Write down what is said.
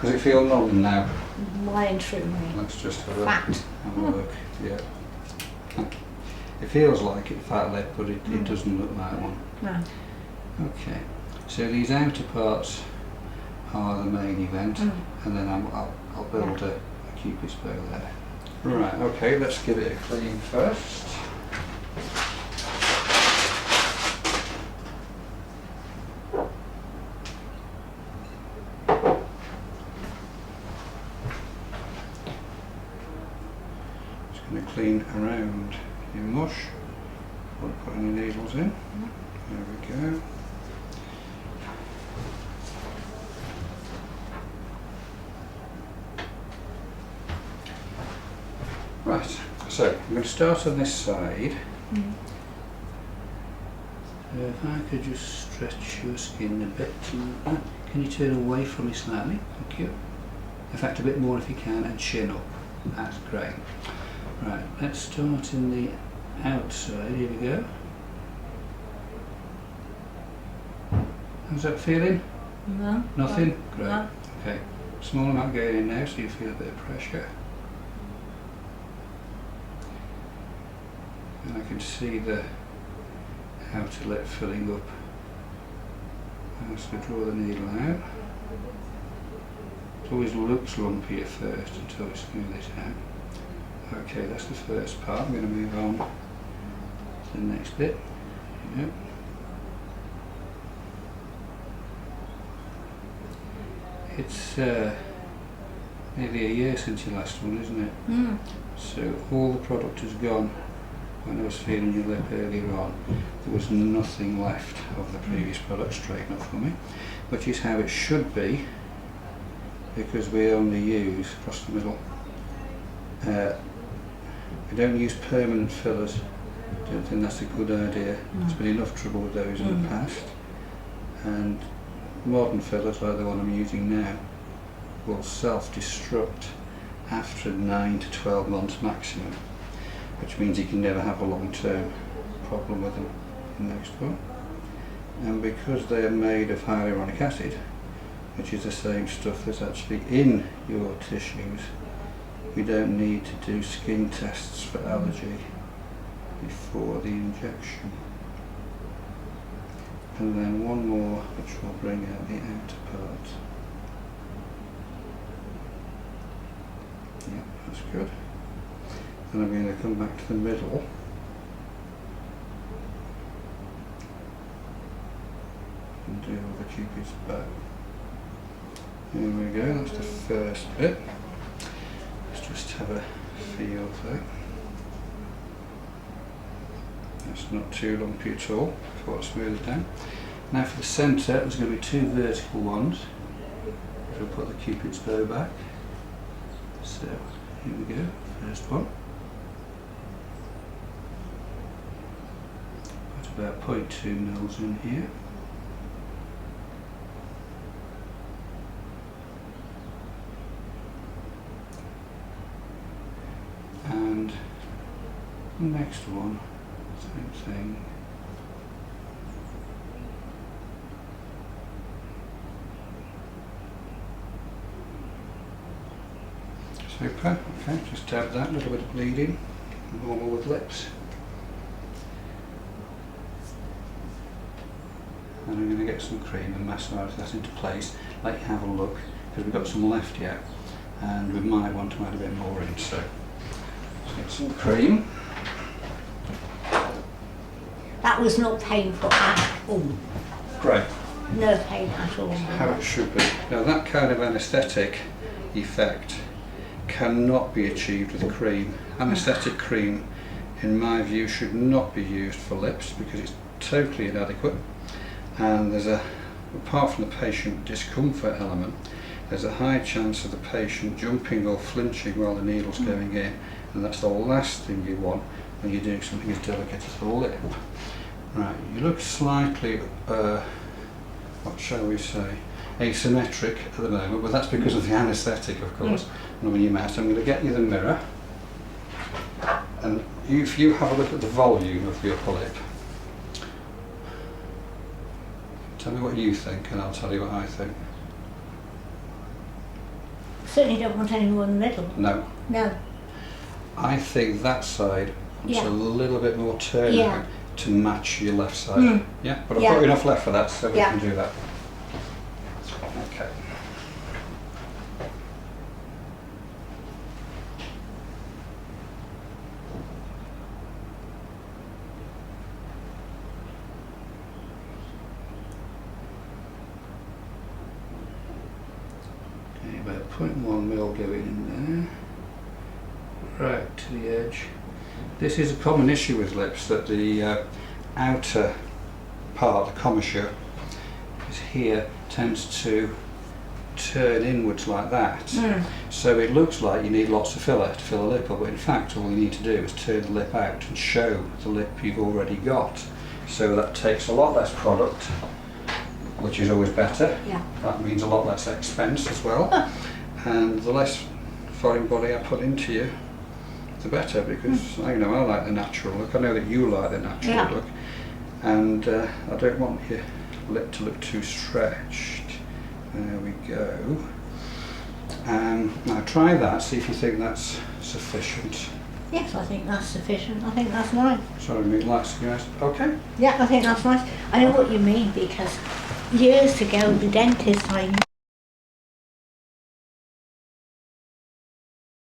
Does it feel numb now? Lying through me. Let's just have Fat. a look. Yeah. It feels like it fat lip, but it doesn't look like one. No. Okay. So these outer parts are the main event, and then I'll build a cupid's bow there. Right. Okay. Let's give it a clean first. Clean around your mush before putting your needles in. There we go. Right, so I'm going to start on this side. If I could just stretch your skin a bit. Can you turn away from me slightly? Thank you. In fact, a bit more if you can, and chin up. That's great. Right, let's start in the outside. Here we go. How's that feeling? No. Nothing? Great. No. Okay. Small amount going in now so you feel a bit of pressure. And I can see the outer lip filling up as we draw the needle out. It always looks lumpy at first until we smooth it out. Okay, that's the first part. I'm going to move on to the next bit. Yep. It's nearly a year since your last one, isn't it? So all the product has gone. When I was feeling your lip earlier on, there was nothing left of the previous product. Straighten up for me, which is how it should be, because we only use across the middle. We don't use permanent fillers. Don't think that's a good idea. There's been enough trouble with those in the past. And modern fillers, like the one I'm using now, will self-destruct after 9 to 12 months maximum, which means you can never have a long-term problem with them in next one. And because they are made of hyaluronic acid, which is the same stuff that's actually in your tissues, we don't need to do skin tests for allergy before the injection. And then one more which will bring out the outer part. Yep, that's good. Then I'm going to come back to the middle. And do the cupid's bow. Here we go, that's the first bit. Just have a feel for it. That's not too lumpy at all, before I smooth it down. Now for the centre, there's going to be two vertical ones. We'll put the cupid's bow back. So here we go, first one. Put about 0.2 mils in here. And the next one, same thing. Super, okay, just dab that, a little bit of bleeding, normal with lips. And I'm going to get some cream and massage that into place, let you have a look, because we've got some left yet, and we might want to add a bit more in, so. Get some cream. That was not painful at all. Great. No pain at all. How it should be. Now that kind of anaesthetic effect cannot be achieved with cream. Anaesthetic cream, in my view, should not be used for lips because it's totally inadequate. And there's apart from the patient discomfort element, there's a high chance of the patient jumping or flinching while the needle's going in. And that's the last thing you want when you're doing something as delicate as the lip. Right, you look slightly, what shall we say, asymmetric at the moment, but that's because of the anaesthetic, of course, on your mouth. So I'm going to get you the mirror, and if you have a look at the volume of your upper lip, tell me what you think, and I'll tell you what I think. Certainly don't want any more in the middle. No. No. I think that side wants Yeah. a little bit more turn Yeah. to match your left side. Mm. Yeah, but I've Yeah. got enough left for that, so we Yeah. can do that. Okay. Okay, about 0.1 mil going in there, right to the edge. This is a common issue with lips, that the outer part, the commissure, is here, tends to turn inwards like that. Mm. So it looks like you need lots of filler to fill a lip up, but in fact all you need to do is turn the lip out and show the lip you've already got. So that takes a lot less product, which is always better. Yeah. That means a lot less expense as well. And the less foreign body I put into you, the better, because I like the natural look. I know that you like the natural Yeah. look, and I don't want your lip to look too stretched. There we go. Now try that, see if you think that's sufficient. Yes, I think that's sufficient. I think that's nice. Sorry, mate, that's nice. Okay. Yeah, I think that's nice. I know what you mean, because years ago the dentist I